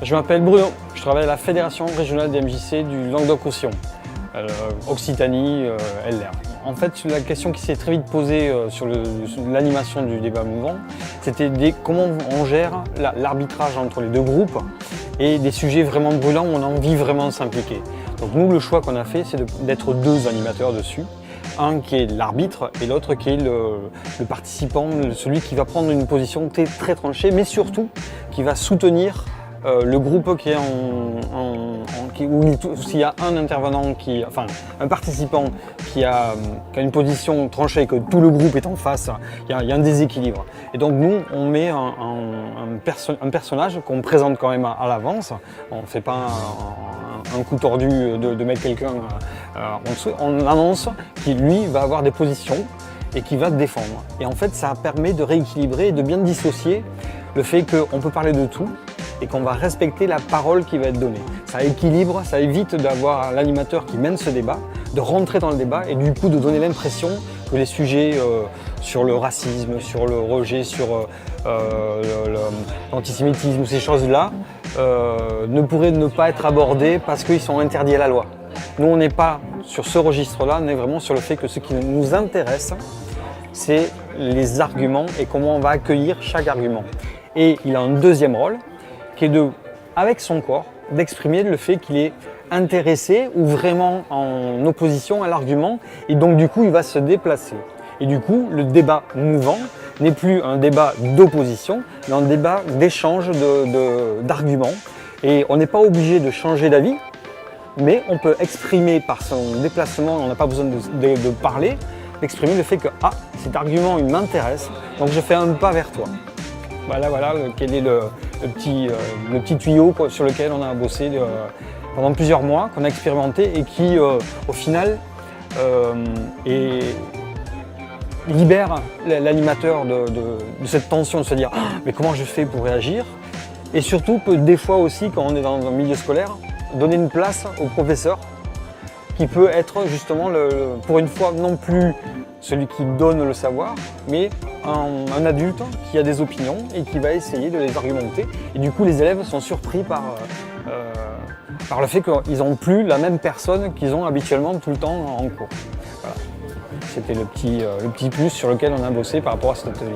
Je m'appelle Bruno, je travaille à la Fédération régionale des MJC du Languedoc-Roussillon, Occitanie, LR. En fait, la question qui s'est très vite posée sur l'animation du débat mouvant, c'était comment on gère l'arbitrage entre les deux groupes et des sujets vraiment brûlants où on a envie vraiment de s'impliquer. Donc nous, le choix qu'on a fait, c'est d'être deux animateurs dessus. Un qui est l'arbitre et l'autre qui est le participant, celui qui va prendre une position très tranchée, mais surtout qui va soutenir le groupe qui est s'il y a un intervenant, un participant qui a une position tranchée et que tout le groupe est en face, il y a un déséquilibre. Et donc nous, on met un personnage qu'on présente quand même à l'avance. On ne fait pas un coup tordu de mettre quelqu'un en dessous. On annonce qui lui va avoir des positions et qui va défendre. Et en fait, ça permet de rééquilibrer et de bien dissocier le fait qu'on peut parler de tout et qu'on va respecter la parole qui va être donnée. Ça équilibre, ça évite d'avoir l'animateur qui mène ce débat, de rentrer dans le débat et du coup de donner l'impression que les sujets sur le racisme, sur le rejet, sur l'antisémitisme ou ces choses-là ne pourraient ne pas être abordés parce qu'ils sont interdits à la loi. Nous, on n'est pas sur ce registre-là, on est vraiment sur le fait que ce qui nous intéresse, c'est les arguments et comment on va accueillir chaque argument. Et il a un deuxième rôle, qui est avec son corps, d'exprimer le fait qu'il est intéressé ou vraiment en opposition à l'argument et donc du coup il va se déplacer. Et du coup le débat mouvant n'est plus un débat d'opposition, mais un débat d'échange d'arguments. Et on n'est pas obligé de changer d'avis, mais on peut exprimer par son déplacement, on n'a pas besoin de parler, d'exprimer le fait que cet argument il m'intéresse, donc je fais un pas vers toi. Voilà quel est le petit tuyau sur lequel on a bossé pendant plusieurs mois, qu'on a expérimenté et qui, au final, libère l'animateur de cette tension de se dire « mais comment je fais pour réagir ?» Et surtout, peut des fois aussi, quand on est dans un milieu scolaire, donner une place au professeur qui peut être justement, pour une fois, non plus celui qui donne le savoir, mais un adulte qui a des opinions et qui va essayer de les argumenter. Et du coup, les élèves sont surpris par le fait qu'ils n'ont plus la même personne qu'ils ont habituellement tout le temps en cours. Voilà. C'était le petit plus sur lequel on a bossé par rapport à cet atelier.